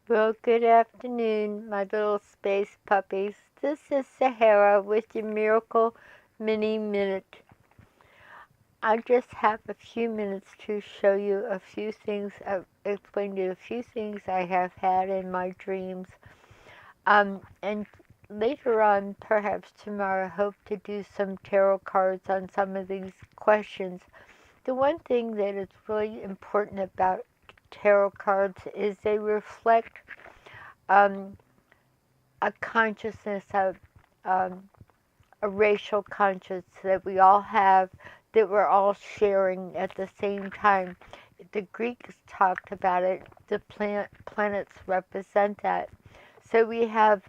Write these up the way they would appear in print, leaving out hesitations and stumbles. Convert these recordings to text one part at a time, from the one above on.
Well, good afternoon, my little space puppies. This is Sahara with your Miracle Mini Minute. I just have a few minutes to show you a few things, explain to you a few things I have had in my dreams. And later on, perhaps tomorrow, I hope to do some tarot cards on some of these questions. The one thing that is really important about tarot cards is they reflect um, a consciousness of um, a racial consciousness that we all have, that we're all sharing at the same time. The Greeks talked about it. The planets represent that. So we have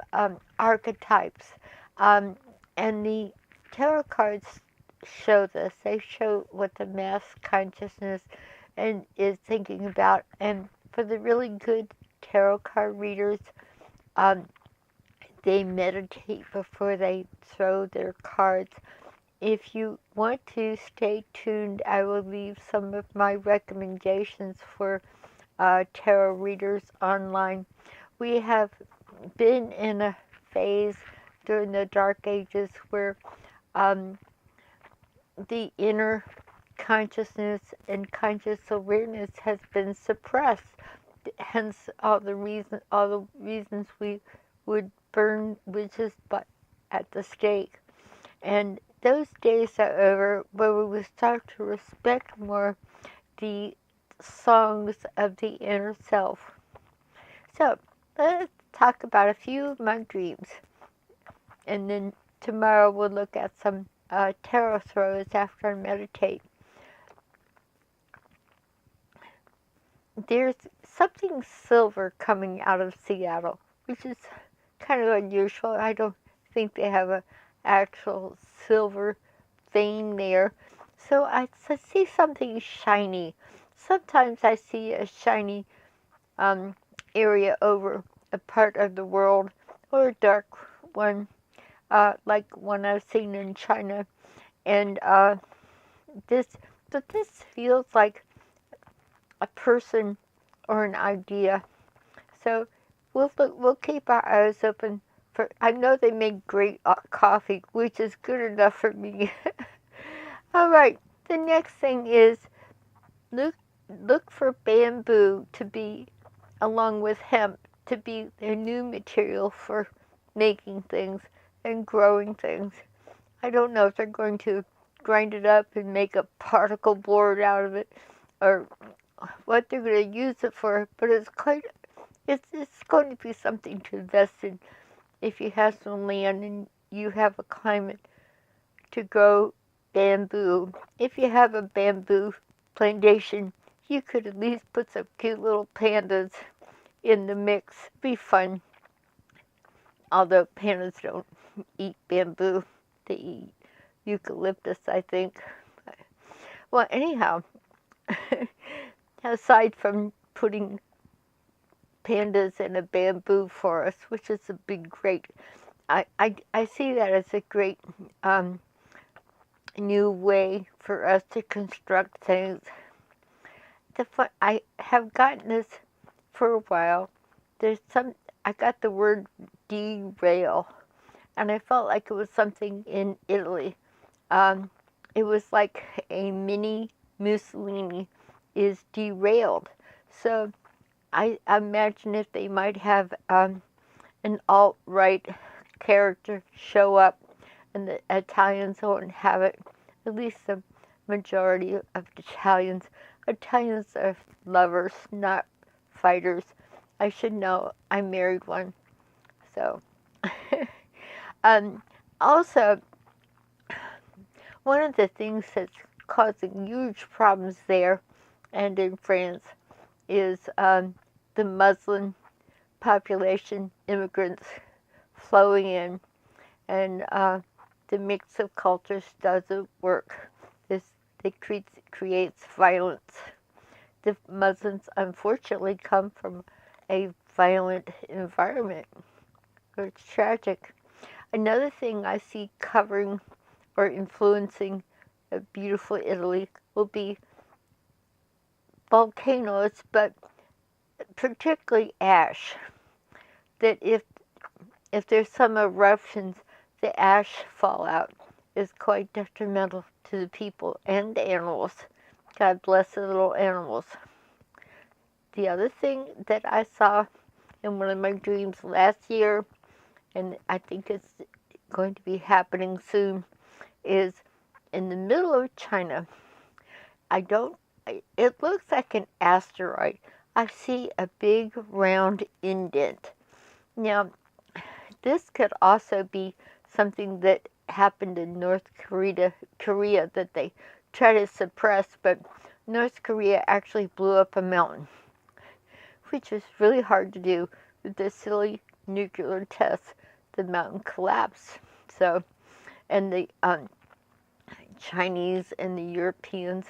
archetypes, um, and the tarot cards show this. They show what the mass consciousness and is thinking about. And for the really good tarot card readers, um, they meditate before they throw their cards. If you want to stay tuned, I will leave some of my recommendations for tarot readers online. We have been in a phase during the Dark Ages where um, the inner consciousness and conscious awareness has been suppressed. Hence, all the reasons we would burn witches but at the stake. And those days are over where we will start to respect more the songs of the inner self. So let's talk about a few of my dreams, and then tomorrow we'll look at some tarot throws after I meditate. There's something silver coming out of Seattle, which is kind of unusual. I don't think they have an actual silver vein there. So I see something shiny. Sometimes I see a shiny area over a part of the world, or a dark one, like one I've seen in China. And this, but this feels like a person or an idea. So we'll keep our eyes open for. I know they make great coffee, which is good enough for me. All right. The next thing is look look for bamboo to be, along with hemp, to be their new material for making things and growing things. I don't know if they're going to grind it up and make a particle board out of it, or what they're going to use it for, but it's going to be something to invest in if you have some land and you have a climate to grow bamboo. If you have a bamboo plantation, you could at least put some cute little pandas in the mix. Be fun. Although pandas don't eat bamboo, they eat eucalyptus, I think. Well, anyhow, aside from putting pandas in a bamboo forest, which is a big, great, I see that as a great new way for us to construct things. I have gotten this for a while. I got the word derail, and I felt like it was something in Italy. It was like a mini Mussolini is derailed. So I imagine if they might have an alt-right character show up and the Italians won't have it, at least the majority of Italians. Italians are lovers, not fighters. I should know. I married one. So, also, one of the things that's causing huge problems there and in France is the Muslim population, immigrants flowing in, and the mix of cultures doesn't work. It creates violence. The Muslims, unfortunately, come from a violent environment. It's tragic. Another thing I see covering or influencing a beautiful Italy will be volcanoes, but particularly ash, that if there's some eruptions, the ash fallout is quite detrimental to the people and the animals. God bless the little animals. The other thing that I saw in one of my dreams last year, and I think it's going to be happening soon, is in the middle of China. It looks like an asteroid. I see a big round indent. Now, this could also be something that happened in North Korea that they try to suppress, but North Korea actually blew up a mountain, which is really hard to do with the silly nuclear tests. The mountain collapsed. So, and the Chinese and the Europeans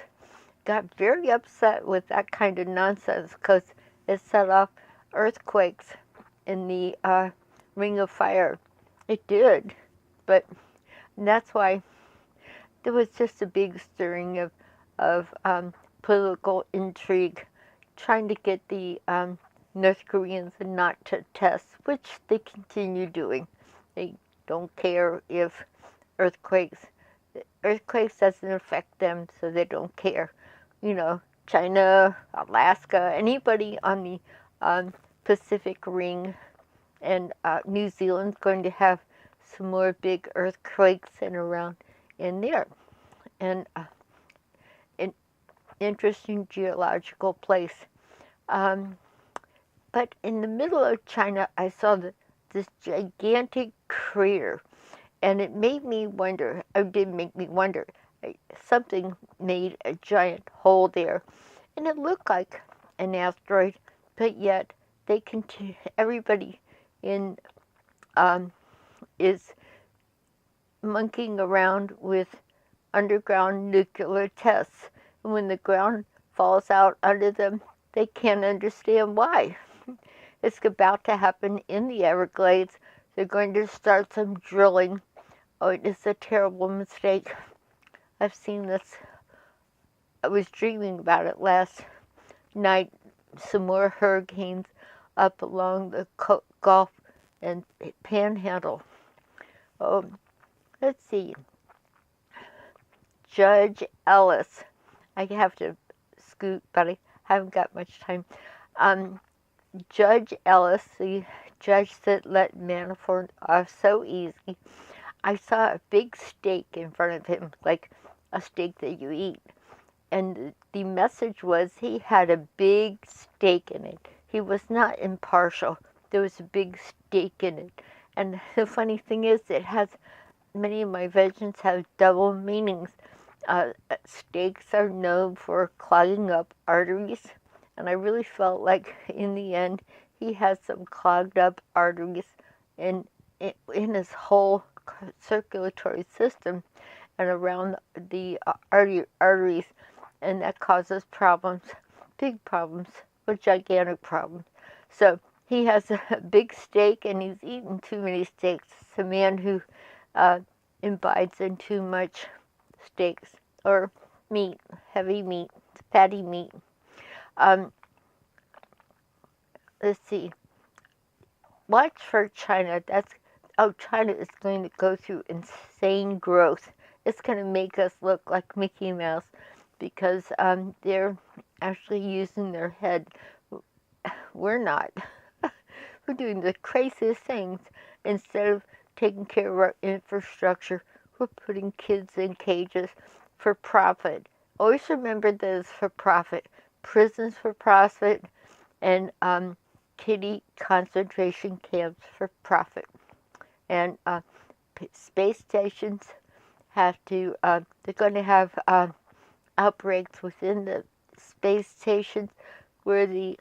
got very upset with that kind of nonsense because it set off earthquakes in the Ring of Fire. It did, but that's why there was just a big stirring of political intrigue, trying to get the North Koreans not to test, which they continue doing. They don't care if earthquakes doesn't affect them, so they don't care. China, Alaska, anybody on the Pacific Ring, and New Zealand's going to have some more big earthquakes and around in there. And an interesting geological place. But in the middle of China, I saw this gigantic crater, and it made me wonder, or did make me wonder, something made a giant hole there. And it looked like an asteroid, but yet they continue, everybody in is monkeying around with underground nuclear tests. And when the ground falls out under them, they can't understand why. It's about to happen in the Everglades. They're going to start some drilling. Oh, it is a terrible mistake. I've seen this. I was dreaming about it last night. Some more hurricanes up along the Gulf and Panhandle. Oh, let's see. Judge Ellis. I have to scoot, but I haven't got much time. Judge Ellis, the judge that let Manafort off so easy, I saw a big steak in front of him, like a steak that you eat. And the message was he had a big steak in it. He was not impartial. There was a big steak in it. And the funny thing is, many of my visions have double meanings. Steaks are known for clogging up arteries, and I really felt like in the end he had some clogged up arteries in his whole circulatory system and around the arteries, and that causes problems, big problems, or gigantic problems. So he has a big steak, and he's eaten too many steaks. It's a man who imbibes in too much steaks or meat, heavy meat, fatty meat. Let's see. Watch for China. China is going to go through insane growth. It's going to make us look like Mickey Mouse because they're actually using their head. We're not. We're doing the craziest things. Instead of taking care of our infrastructure, we're putting kids in cages for profit. Always remember that it's for profit. Prisons for profit, and kiddie concentration camps for profit. And space stations have to, they're going to have outbreaks within the space stations where the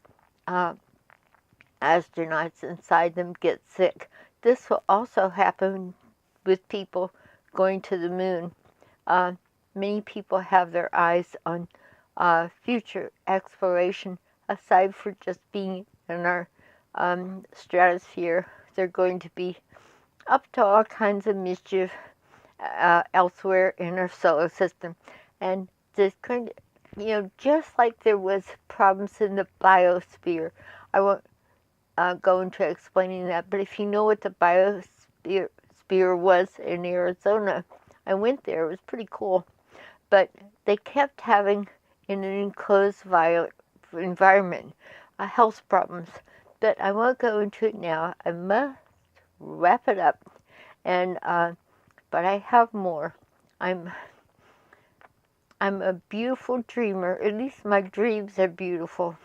astronauts inside them get sick. This will also happen with people going to the moon. Many people have their eyes on future exploration. Aside from just being in our stratosphere, they're going to be up to all kinds of mischief elsewhere in our solar system. And this kind of, just like there was problems in the biosphere, I won't go into explaining that, but if you know what the biosphere was in Arizona, I went there. It was pretty cool. But they kept having, in an enclosed environment, health problems. But I won't go into it now. I must wrap it up. And but I have more. I'm a beautiful dreamer. At least my dreams are beautiful.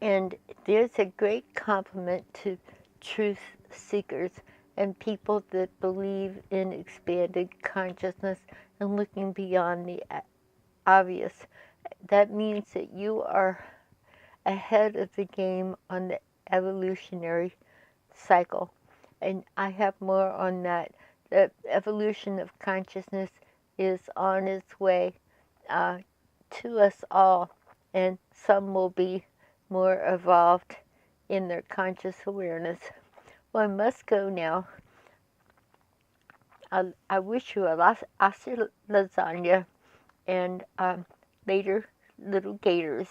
And there's a great compliment to truth seekers and people that believe in expanded consciousness and looking beyond the obvious. That means that you are ahead of the game on the evolutionary cycle. And I have more on that. The evolution of consciousness is on its way to us all, and some will be more evolved in their conscious awareness. Well, I must go now. I wish you a lasagna and later little gators.